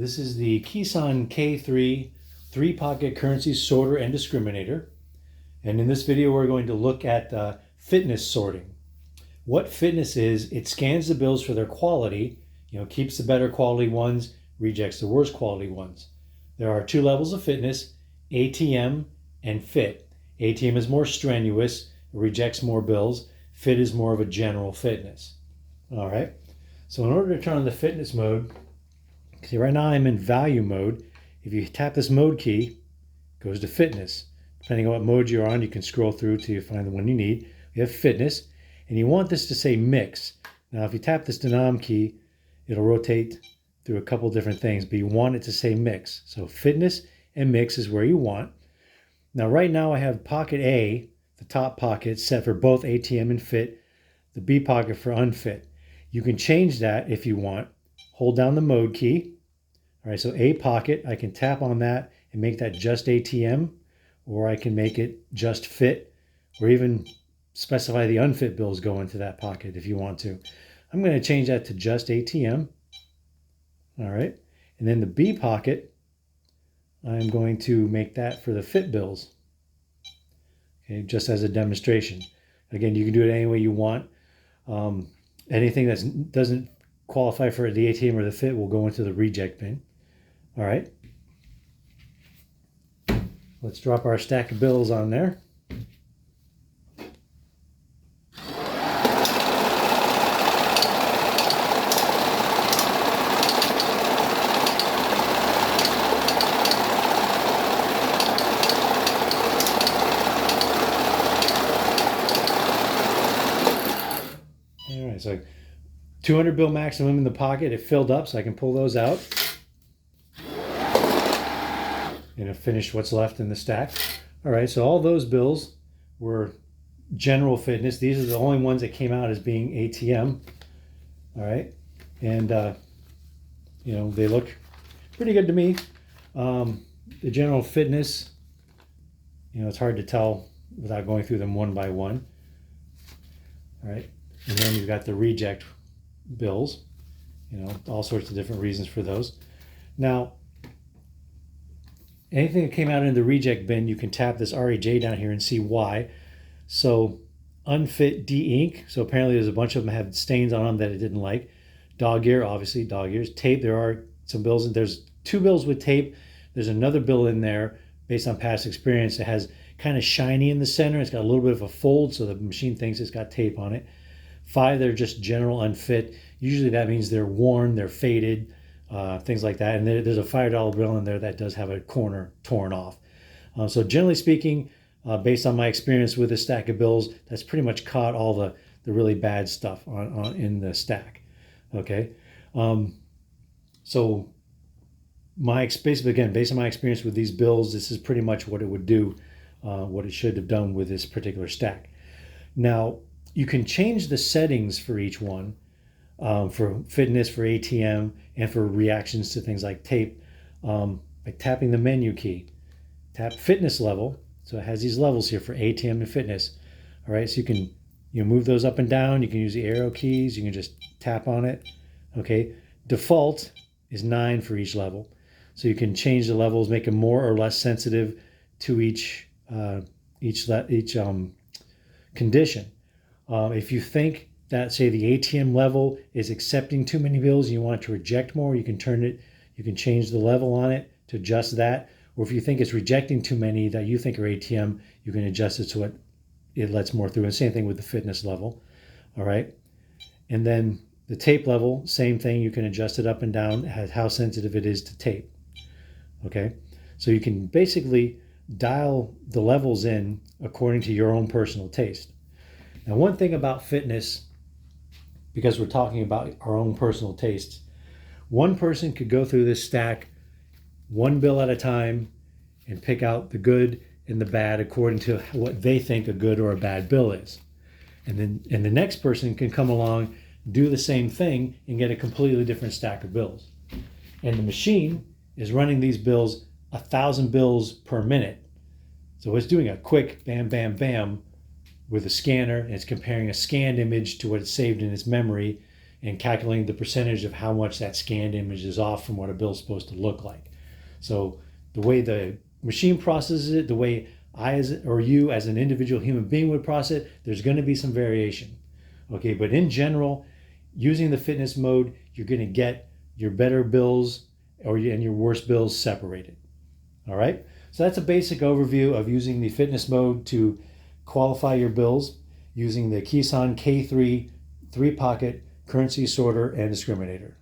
This is the Kisan K3 3-pocket currency sorter and discriminator. And in this video, we're going to look at fitness sorting. What fitness is, it scans the bills for their quality, keeps the better quality ones, rejects the worst quality ones. There are two levels of fitness, ATM and fit. ATM is more strenuous, rejects more bills. Fit is more of a general fitness. All right. So in order to turn on the fitness mode, see right now I'm in value mode. If you tap this mode key, it goes to fitness. Depending on what mode you're on, you can scroll through till you find the one you need. We have fitness, and you want this to say mix. Now if you tap this denom key, it'll rotate through a couple different things, but you want it to say mix. So fitness and mix is where you want. Now right now I have pocket A, the top pocket, set for both ATM and fit, the B pocket for unfit. You can change that if you want. Hold down the mode key. All right, so A pocket, I can tap on that and make that just ATM, or I can make it just fit, or even specify the unfit bills go into that pocket if you want to. I'm going to change that to just ATM. All right, and then the B pocket, I'm going to make that for the fit bills. Okay, just as a demonstration. Again, you can do it any way you want. Anything that doesn't qualify for the ATM or the fit will go into the reject bin. All right. Let's drop our stack of bills on there. All right, so 200 bill maximum in the pocket. It filled up, so I can pull those out and finish what's left in the stack. All right, so all those bills were general fitness. These are the only ones that came out as being ATM. All right, and they look pretty good to me. The general fitness, it's hard to tell without going through them one by one. All right, and then you've got the reject bills, all sorts of different reasons for those. Now, anything that came out in the reject bin, you can tap this REJ down here and see why. So unfit de-ink, so apparently there's a bunch of them have stains on them that it didn't like. Dog ear, obviously dog ears. Tape, there are some bills, and there's 2 bills with tape. There's another bill in there based on past experience that has kind of shiny in the center. It's got a little bit of a fold, so the machine thinks it's got tape on it. 5, they're just general unfit. Usually that means they're worn, they're faded, things like that. And there's a $5 bill in there that does have a corner torn off. So generally speaking, based on my experience with a stack of bills, that's pretty much caught all the really bad stuff in the stack. Okay. So basically, again, based on my experience with these bills, this is pretty much what it would do, what it should have done with this particular stack. Now, you can change the settings for each one, for fitness, for ATM, and for reactions to things like tape, by tapping the menu key. Tap fitness level, so it has these levels here for ATM and fitness. All right, so you can move those up and down. You can use the arrow keys. You can just tap on it. Okay, default is 9 for each level, so you can change the levels, make them more or less sensitive to each condition. If you think that, say, the ATM level is accepting too many bills and you want it to reject more, you can change the level on it to adjust that. Or if you think it's rejecting too many that you think are ATM, you can adjust it so it lets more through. And same thing with the fitness level. All right. And then the tape level, same thing. You can adjust it up and down, how sensitive it is to tape. Okay. So you can basically dial the levels in according to your own personal taste. Now, one thing about fitness, because we're talking about our own personal tastes, one person could go through this stack one bill at a time and pick out the good and the bad according to what they think a good or a bad bill is. And the next person can come along, do the same thing, and get a completely different stack of bills. And the machine is running these bills 1,000 bills per minute. So it's doing a quick bam, bam, bam with a scanner, and it's comparing a scanned image to what it's saved in its memory, and calculating the percentage of how much that scanned image is off from what a bill is supposed to look like. So the way the machine processes it, the way you as an individual human being would process it, there's going to be some variation. Okay, but in general, using the fitness mode, you're going to get your better bills and your worst bills separated. All right, so that's a basic overview of using the fitness mode to qualify your bills using the Kisan K3 3-pocket currency sorter and discriminator.